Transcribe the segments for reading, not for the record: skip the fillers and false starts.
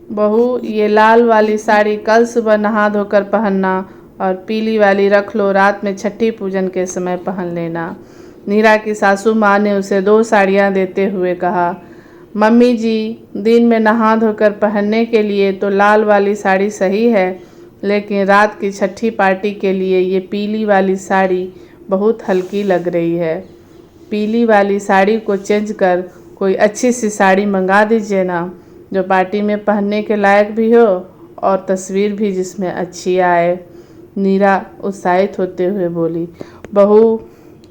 बहू, ये लाल वाली साड़ी कल सुबह नहा धोकर पहनना और पीली वाली रख लो, रात में छठी पूजन के समय पहन लेना। नीरा की सासू माँ ने उसे 2 साड़ियाँ देते हुए कहा, मम्मी जी, दिन में नहा धोकर पहनने के लिए तो लाल वाली साड़ी सही है, लेकिन रात की छठी पार्टी के लिए ये पीली वाली साड़ी बहुत हल्की लग रही है। पीली वाली साड़ी को चेंज कर कोई अच्छी सी साड़ी मंगा दीजिए ना, जो पार्टी में पहनने के लायक भी हो और तस्वीर भी जिसमें अच्छी आए। नीरा उत्साहित होते हुए बोली, बहू,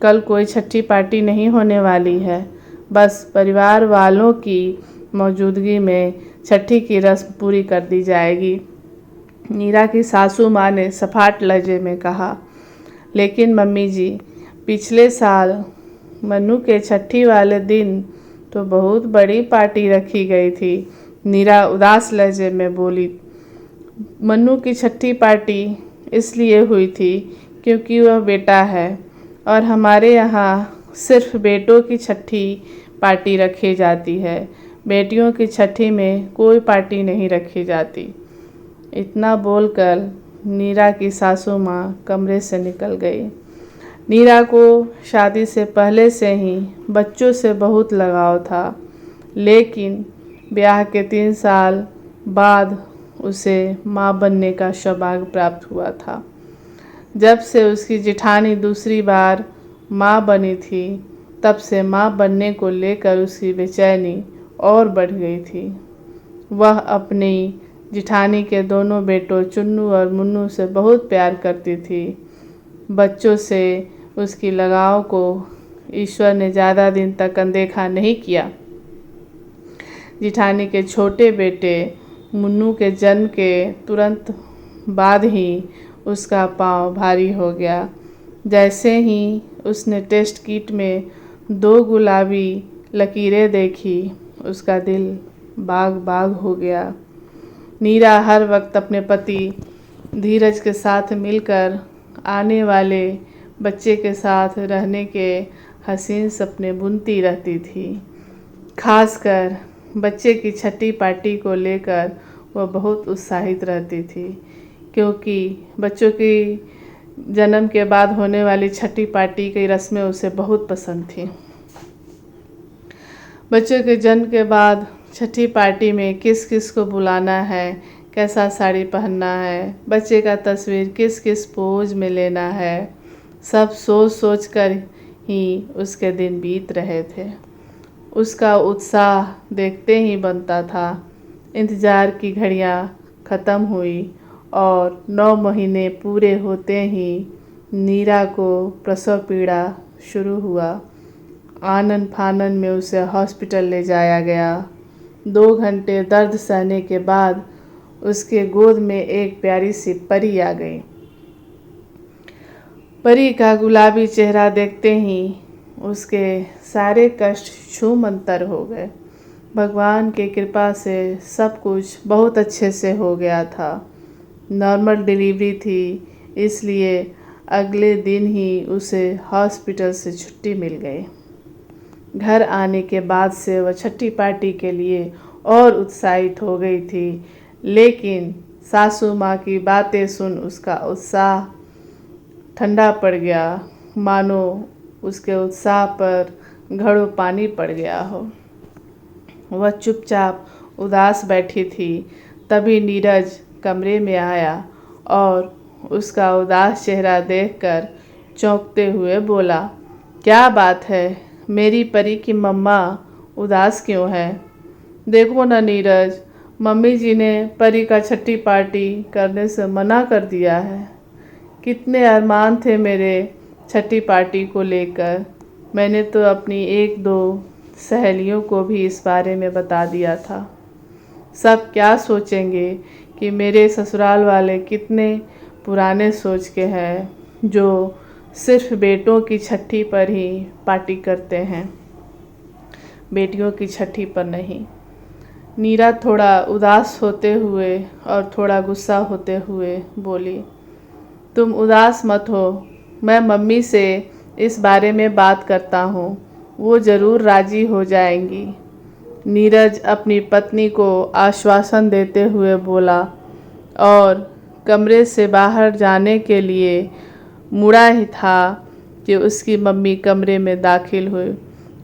कल कोई छठी पार्टी नहीं होने वाली है, बस परिवार वालों की मौजूदगी में छठी की रस्म पूरी कर दी जाएगी। नीरा की सासू माँ ने सपाट लहजे में कहा, लेकिन मम्मी जी, पिछले साल मन्नू के छठी वाले दिन तो बहुत बड़ी पार्टी रखी गई थी। नीरा उदास लहजे में बोली, मन्नू की छठी पार्टी इसलिए हुई थी क्योंकि वह बेटा है और हमारे यहाँ सिर्फ बेटों की छठी पार्टी रखी जाती है, बेटियों की छठी में कोई पार्टी नहीं रखी जाती। इतना बोलकर नीरा की सासू माँ कमरे से निकल गई। नीरा को शादी से पहले से ही बच्चों से बहुत लगाव था, लेकिन ब्याह के 3 साल बाद उसे माँ बनने का सौभाग्य प्राप्त हुआ था। जब से उसकी जेठानी दूसरी बार माँ बनी थी, तब से माँ बनने को लेकर उसकी बेचैनी और बढ़ गई थी। वह अपनी जेठानी के दोनों बेटों चुन्नू और मुन्नू से बहुत प्यार करती थी। बच्चों से उसकी लगाव को ईश्वर ने ज़्यादा दिन तक अनदेखा नहीं किया। जेठानी के छोटे बेटे मुन्नू के जन्म के तुरंत बाद ही उसका पाँव भारी हो गया। जैसे ही उसने टेस्ट किट में 2 गुलाबी लकीरें देखी, उसका दिल बाग बाग हो गया। नीरा हर वक्त अपने पति धीरज के साथ मिलकर आने वाले बच्चे के साथ रहने के हसीन सपने बुनती रहती थी। खासकर बच्चे की छठी पार्टी को लेकर वह बहुत उत्साहित रहती थी, क्योंकि बच्चों की जन्म के बाद होने वाली छठी पार्टी की रस्में उसे बहुत पसंद थी। बच्चों के जन्म के बाद छठी पार्टी में किस किस को बुलाना है, कैसा साड़ी पहनना है, बच्चे का तस्वीर किस किस पोज में लेना है, सब सोच सोच कर ही उसके दिन बीत रहे थे। उसका उत्साह देखते ही बनता था। इंतज़ार की घड़ियाँ ख़त्म हुई और 9 महीने पूरे होते ही नीरा को प्रसव पीड़ा शुरू हुआ। आनन फानन में उसे हॉस्पिटल ले जाया गया। 2 घंटे दर्द सहने के बाद उसके गोद में एक प्यारी सी परी आ गई। परी का गुलाबी चेहरा देखते ही उसके सारे कष्ट छूमंतर हो गए। भगवान की कृपा से सब कुछ बहुत अच्छे से हो गया था। नॉर्मल डिलीवरी थी, इसलिए अगले दिन ही उसे हॉस्पिटल से छुट्टी मिल गई। घर आने के बाद से वह छठी पार्टी के लिए और उत्साहित हो गई थी, लेकिन सासू माँ की बातें सुन उसका उत्साह ठंडा पड़ गया, मानो उसके उत्साह पर घड़ों पानी पड़ गया हो। वह चुपचाप उदास बैठी थी। तभी नीरज कमरे में आया और उसका उदास चेहरा देखकर चौंकते हुए बोला, क्या बात है, मेरी परी की मम्मा उदास क्यों है? देखो ना नीरज, मम्मी जी ने परी का छठी पार्टी करने से मना कर दिया है। कितने अरमान थे मेरे छठी पार्टी को लेकर। मैंने तो अपनी 1-2 सहेलियों को भी इस बारे में बता दिया था। सब क्या सोचेंगे कि मेरे ससुराल वाले कितने पुराने सोच के हैं, जो सिर्फ बेटों की छठी पर ही पार्टी करते हैं, बेटियों की छठी पर नहीं। नीरा थोड़ा उदास होते हुए और थोड़ा गुस्सा होते हुए बोली, तुम उदास मत हो, मैं मम्मी से इस बारे में बात करता हूँ, वो ज़रूर राज़ी हो जाएंगी। नीरज अपनी पत्नी को आश्वासन देते हुए बोला और कमरे से बाहर जाने के लिए मुड़ा ही था कि उसकी मम्मी कमरे में दाखिल हुई।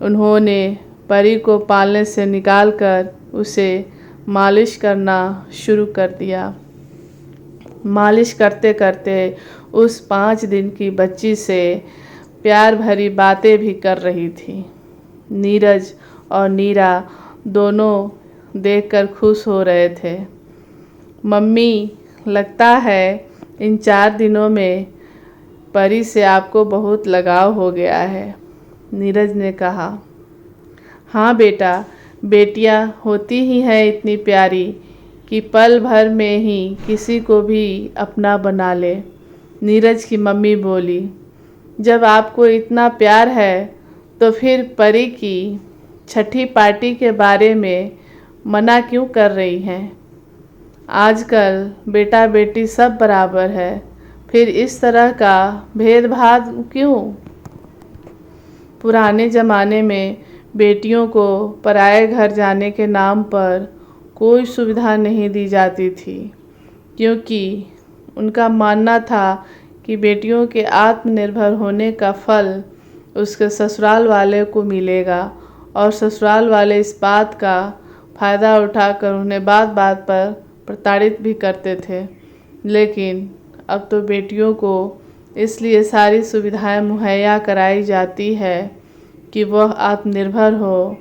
उन्होंने परी को पालने से निकालकर उसे मालिश करना शुरू कर दिया। मालिश करते करते उस 5 दिन की बच्ची से प्यार भरी बातें भी कर रही थी। नीरज और नीरा दोनों देखकर खुश हो रहे थे। मम्मी, लगता है इन 4 दिनों में परी से आपको बहुत लगाव हो गया है, नीरज ने कहा। हाँ बेटा, बेटियां होती ही हैं इतनी प्यारी कि पल भर में ही किसी को भी अपना बना ले, नीरज की मम्मी बोली। जब आपको इतना प्यार है तो फिर परी की छठी पार्टी के बारे में मना क्यों कर रही हैं? आजकल बेटा बेटी सब बराबर है, फिर इस तरह का भेदभाव क्यों? पुराने ज़माने में बेटियों को पराए घर जाने के नाम पर कोई सुविधा नहीं दी जाती थी, क्योंकि उनका मानना था कि बेटियों के आत्मनिर्भर होने का फल उसके ससुराल वाले को मिलेगा और ससुराल वाले इस बात का फ़ायदा उठाकर उन्हें बात बात पर प्रताड़ित भी करते थे। लेकिन अब तो बेटियों को इसलिए सारी सुविधाएं मुहैया कराई जाती है कि वह आत्मनिर्भर हो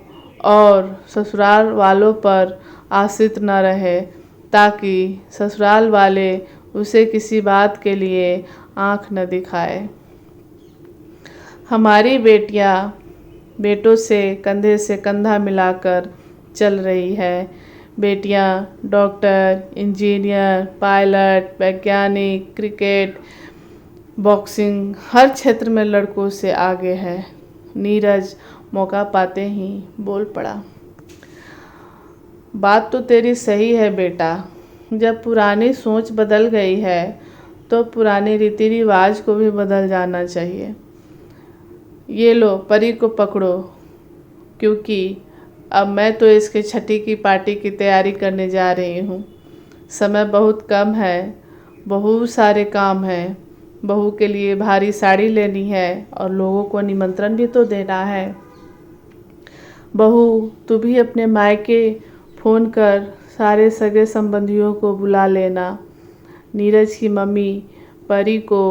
और ससुराल वालों पर आश्रित न रहे, ताकि ससुराल वाले उसे किसी बात के लिए आँख न दिखाए। हमारी बेटियां बेटों से कंधा मिलाकर चल रही है। बेटियां डॉक्टर, इंजीनियर, पायलट, वैज्ञानिक, क्रिकेट, बॉक्सिंग, हर क्षेत्र में लड़कों से आगे है। नीरज मौका पाते ही बोल पड़ा। बात तो तेरी सही है बेटा, जब पुरानी सोच बदल गई है तो पुराने रीति रिवाज को भी बदल जाना चाहिए। ये लो, परी को पकड़ो, क्योंकि अब मैं तो इसके छठी की पार्टी की तैयारी करने जा रही हूँ। समय बहुत कम है, बहुत सारे काम हैं। बहू के लिए भारी साड़ी लेनी है और लोगों को निमंत्रण भी तो देना है। बहू, तू भी अपने मायके फ़ोन कर सारे सगे संबंधियों को बुला लेना। नीरज की मम्मी परी को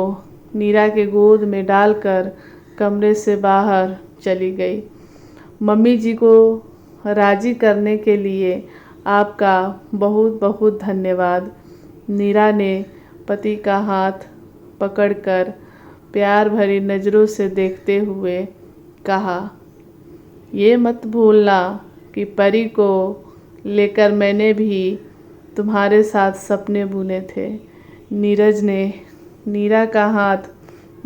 नीरा के गोद में डालकर कमरे से बाहर चली गई। मम्मी जी को राजी करने के लिए आपका बहुत बहुत धन्यवाद, नीरा ने पति का हाथ पकड़कर प्यार भरी नज़रों से देखते हुए कहा। ये मत भूलना कि परी को लेकर मैंने भी तुम्हारे साथ सपने बुने थे, नीरज ने नीरा का हाथ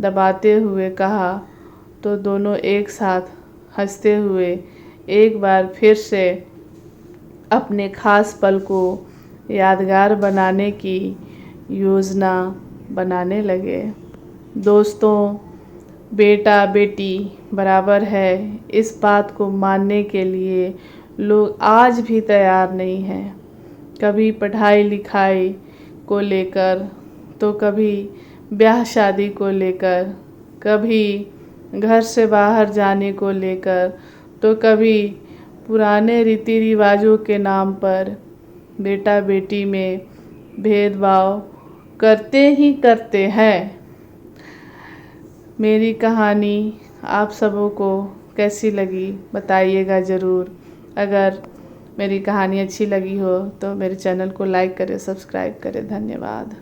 दबाते हुए कहा। तो दोनों एक साथ हंसते हुए एक बार फिर से अपने खास पल को यादगार बनाने की योजना बनाने लगे। दोस्तों, बेटा बेटी बराबर है, इस बात को मानने के लिए लोग आज भी तैयार नहीं हैं। कभी पढ़ाई लिखाई को लेकर, तो कभी ब्याह शादी को लेकर, कभी घर से बाहर जाने को लेकर, तो कभी पुराने रीति रिवाजों के नाम पर बेटा बेटी में भेदभाव करते ही करते हैं। मेरी कहानी आप सबों को कैसी लगी बताइएगा ज़रूर। अगर मेरी कहानी अच्छी लगी हो तो मेरे चैनल को लाइक करें, सब्सक्राइब करें। धन्यवाद।